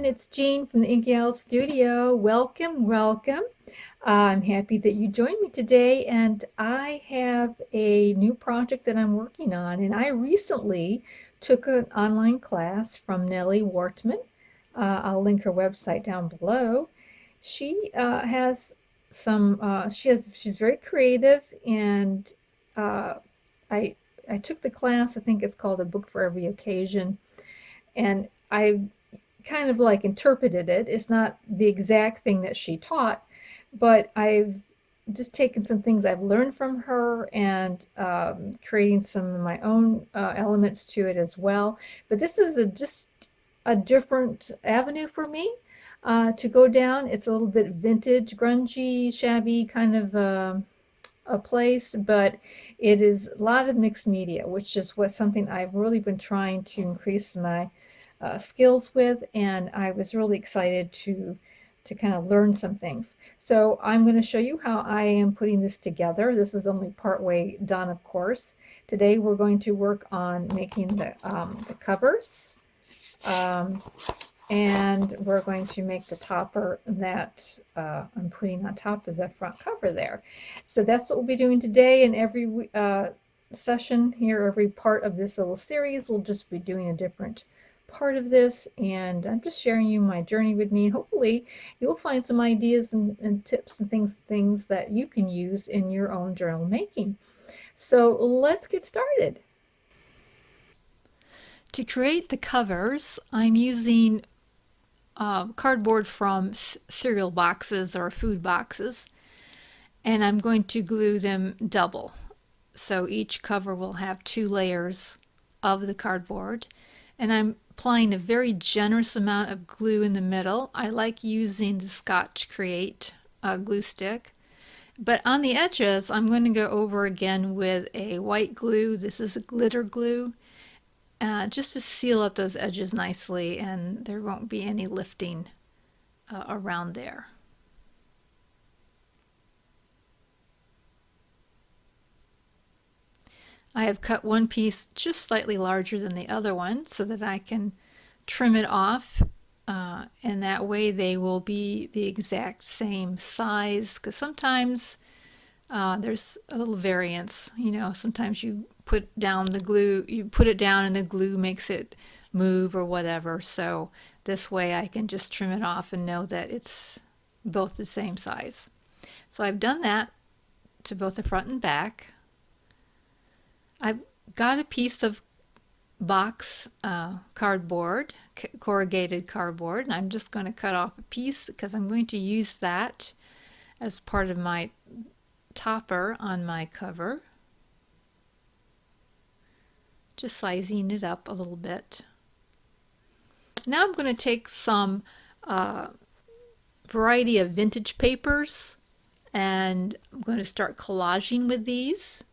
It's Jean from the Inky Welcome, welcome. I'm happy that you joined me today, and I have a new project that I'm working on. And I recently took an online class from Nellie Wortman. I'll link her website down below. She has she's very creative, and uh, I I took the class. I think it's called A Book for Every Occasion, and I kind of like interpreted it. It's not the exact thing that she taught, but I've just taken some things I've learned from her and creating some of my own elements to it as well. But this is just a different avenue for me to go down. It's a little bit vintage, grungy, shabby kind of a place, but it is a lot of mixed media, which is what something I've really been trying to increase my skills with, and I was really excited to kind of learn some things. So I'm going to show you how I am putting this together. This is only part way done, of course. Today we're going to work on making the covers, and we're going to make the topper that I'm putting on top of the front cover there. So that's what we'll be doing today, and every session here, every part of this little series, we'll just be doing a different part of this, and I'm just sharing you my journey with me. Hopefully you'll find some ideas and tips and things that you can use in your own journal making. So let's get started. To create the covers, I'm using cardboard from cereal boxes or food boxes, and I'm going to glue them double. So each cover will have 2 layers of the cardboard, and I'm applying a very generous amount of glue in the middle. I like using the Scotch Create glue stick. But on the edges, I'm going to go over again with a white glue. This is a glitter glue, just to seal up those edges nicely, and there won't be any lifting around there. I have cut one piece just slightly larger than the other one so that I can trim it off, and that way they will be the exact same size, because sometimes there's a little variance. Sometimes you put down the glue, you put it down and the glue makes it move or whatever. So this way I can just trim it off and know that it's both the same size. So I've done that to both the front and back. I've got a piece of box cardboard, corrugated cardboard, and I'm just going to cut off a piece because I'm going to use that as part of my topper on my cover. Just sizing it up a little bit. Now I'm going to take some variety of vintage papers, and I'm going to start collaging with these.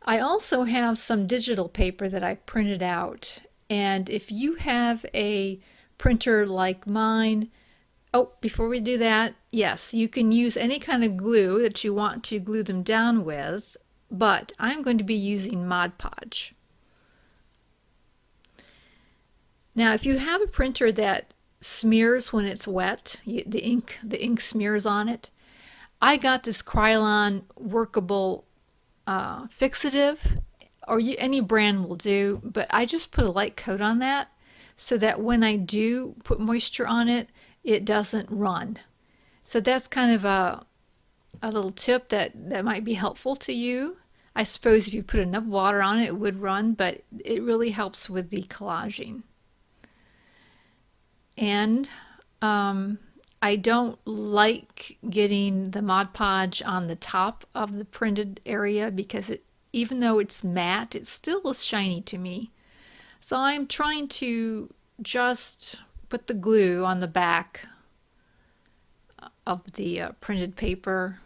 I also have some digital paper that I printed out, and if you have a printer like mine, oh, before we do that, yes, you can use any kind of glue that you want to glue them down with, but I'm going to be using Mod Podge. Now, if you have a printer that smears when it's wet, the ink smears on it, I got this Krylon workable fixative, or any brand will do, but I just put a light coat on that so that when I do put moisture on it, it doesn't run. So that's kind of a little tip that might be helpful to you. I suppose if you put enough water on it, it would run, but it really helps with the collaging. And I don't like getting the Mod Podge on the top of the printed area because even though it's matte, it still is shiny to me. So I'm trying to just put the glue on the back of the printed paper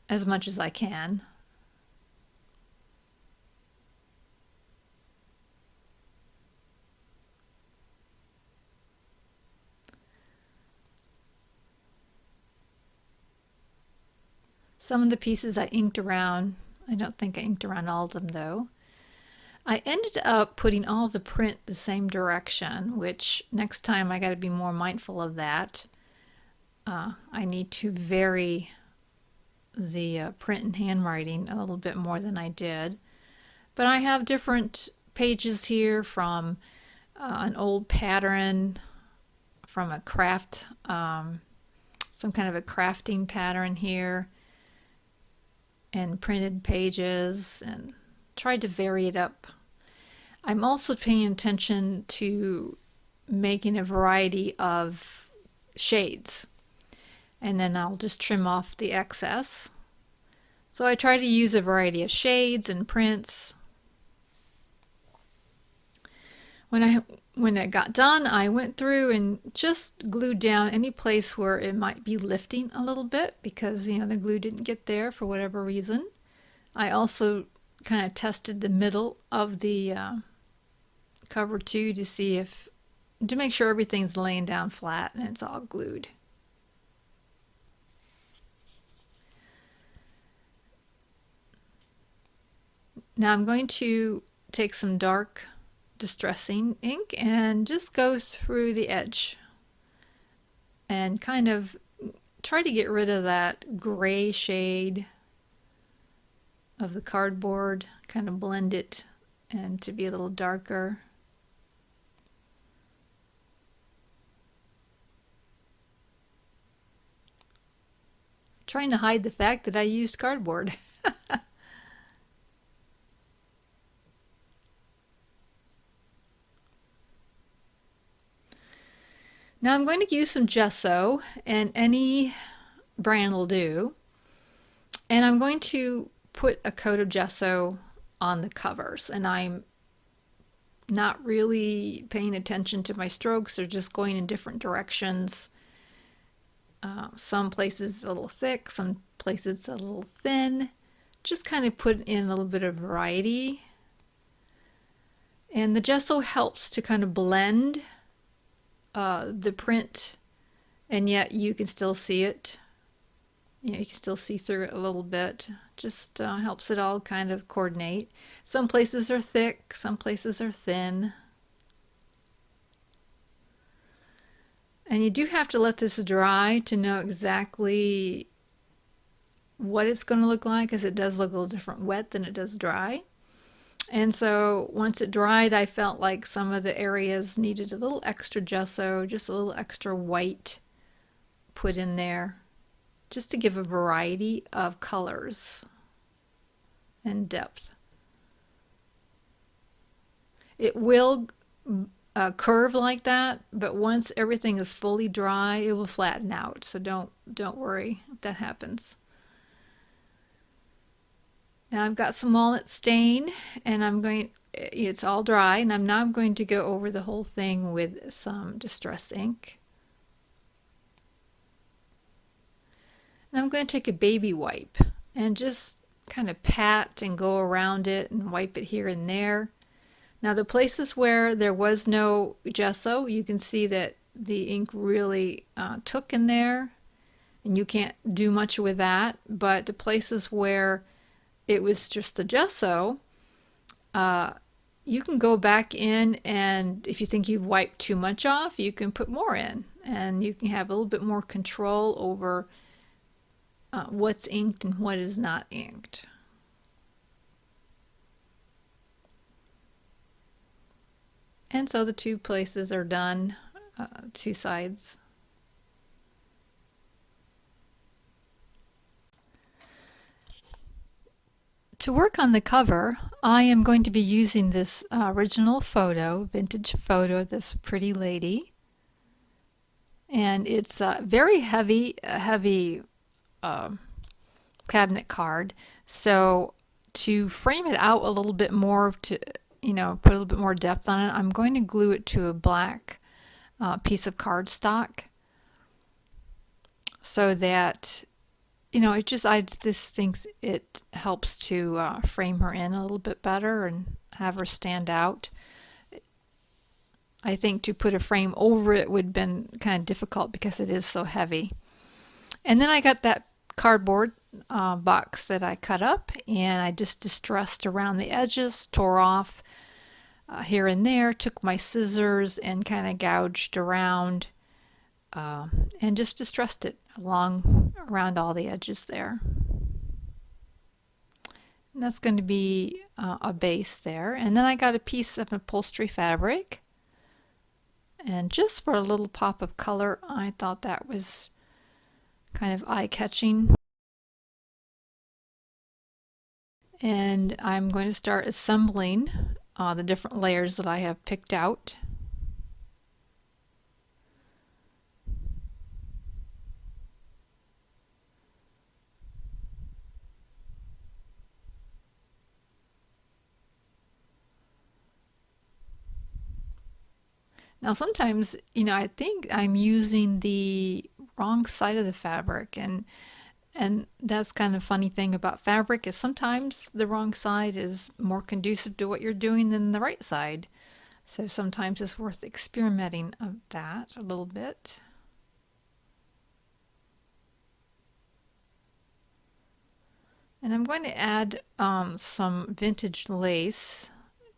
as much as I can. Some of the pieces I inked around. I don't think I inked around all of them though. I ended up putting all the print the same direction, which next time I got to be more mindful of that. I need to vary the print and handwriting a little bit more than I did. But I have different pages here from an old pattern from a craft, some kind of a crafting pattern here, and printed pages, and tried to vary it up. I'm also paying attention to making a variety of shades, and then I'll just trim off the excess. So I try to use a variety of shades and prints. When it got done, I went through and just glued down any place where it might be lifting a little bit because the glue didn't get there for whatever reason. I also kind of tested the middle of the cover too to make sure everything's laying down flat and it's all glued. Now I'm going to take some dark distressing ink and just go through the edge and kind of try to get rid of that gray shade of the cardboard, kind of blend it and to be a little darker. Trying to hide the fact that I used cardboard. Now I'm going to use some gesso, and any brand will do. And I'm going to put a coat of gesso on the covers, and I'm not really paying attention to my strokes. They're just going in different directions. Some places a little thick, some places a little thin. Just kind of put in a little bit of variety. And the gesso helps to kind of blend the print, and yet you can still see it. You can still see through it a little bit. Just helps it all kind of coordinate. Some places are thick, some places are thin. And you do have to let this dry to know exactly what it's going to look like, because it does look a little different wet than it does dry. And so once it dried, I felt like some of the areas needed a little extra gesso, just a little extra white put in there, just to give a variety of colors and depth. It will curve like that, but once everything is fully dry, it will flatten out. So don't worry if that happens. Now I've got some walnut stain, and it's all dry, and I'm now going to go over the whole thing with some distress ink. And I'm going to take a baby wipe and just kind of pat and go around it and wipe it here and there. Now the places where there was no gesso, you can see that the ink really took in there, and you can't do much with that. But the places where it was just the gesso, you can go back in, and if you think you've wiped too much off, you can put more in, and you can have a little bit more control over what's inked and what is not inked. And so the two places are done, two sides. To work on the cover, I am going to be using this original photo, vintage photo of this pretty lady. And it's a very heavy cabinet card. So to frame it out a little bit more, to put a little bit more depth on it, I'm going to glue it to a black piece of cardstock, so that I just think it helps to frame her in a little bit better and have her stand out. I think to put a frame over it would have been kind of difficult because it is so heavy. And then I got that cardboard box that I cut up, and I just distressed around the edges, tore off here and there, took my scissors and kind of gouged around and just distressed it along around all the edges there. And that's going to be a base there. And then I got a piece of upholstery fabric. And just for a little pop of color, I thought that was kind of eye-catching. And I'm going to start assembling the different layers that I have picked out. Now sometimes, I think I'm using the wrong side of the fabric, and that's kind of funny thing about fabric is sometimes the wrong side is more conducive to what you're doing than the right side. So sometimes it's worth experimenting of that a little bit. And I'm going to add some vintage lace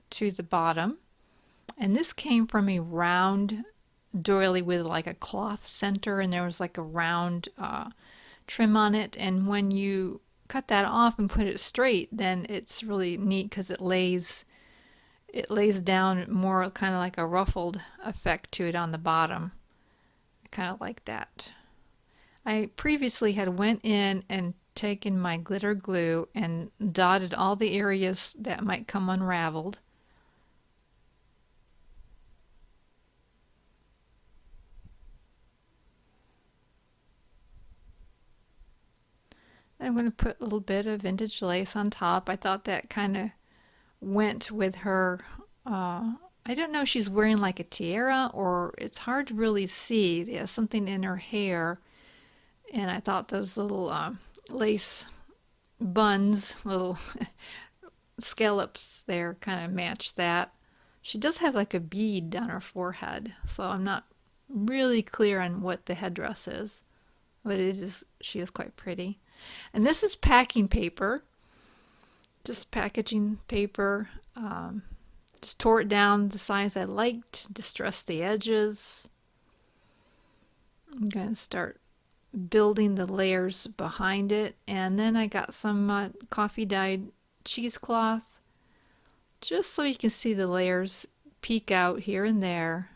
to the bottom. And this came from a round doily with like a cloth center, and there was like a round trim on it. And when you cut that off and put it straight, then it's really neat because it lays down more kind of like a ruffled effect to it on the bottom. I kind of like that. I previously had went in and taken my glitter glue and dotted all the areas that might come unraveled. I'm going to put a little bit of vintage lace on top. I thought that kind of went with her. I don't know if she's wearing like a tiara or it's hard to really see. There's something in her hair. And I thought those little lace buns, little scallops there kind of match that. She does have like a bead on her forehead, so I'm not really clear on what the headdress is, but she is quite pretty. And this is packing paper, just packaging paper. Just tore it down the size I liked, distressed the edges. I'm going to start building the layers behind it, and then I got some coffee dyed cheesecloth just so you can see the layers peek out here and there.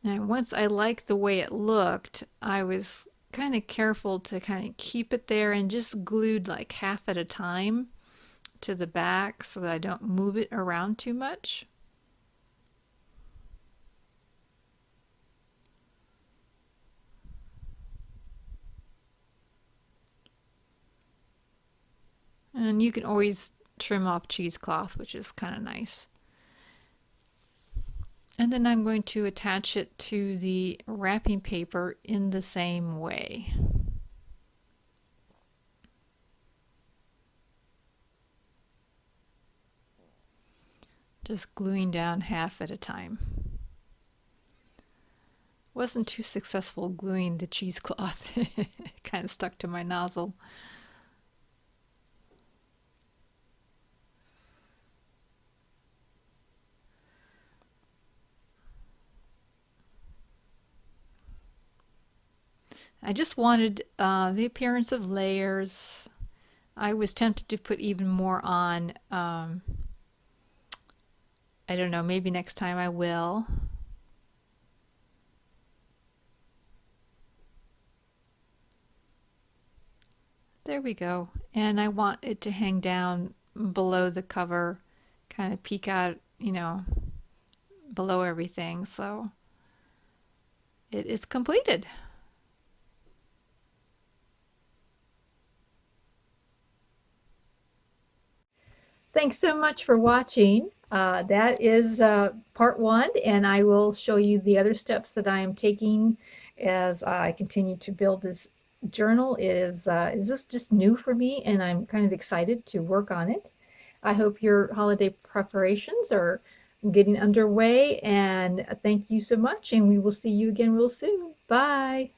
And once I liked the way it looked, I was kind of careful to kind of keep it there and just glued like half at a time to the back so that I don't move it around too much. And you can always trim off cheesecloth, which is kind of nice. And then I'm going to attach it to the wrapping paper in the same way. Just gluing down half at a time. Wasn't too successful gluing the cheesecloth. It kind of stuck to my nozzle. I just wanted the appearance of layers. I was tempted to put even more on. I don't know, maybe next time I will. There we go. And I want it to hang down below the cover, kind of peek out, below everything. So it is completed. Thanks so much for watching. That is part one, and I will show you the other steps that I am taking as I continue to build this journal. Is this just new for me, and I'm kind of excited to work on it. I hope your holiday preparations are getting underway, and thank you so much, and we will see you again real soon. Bye.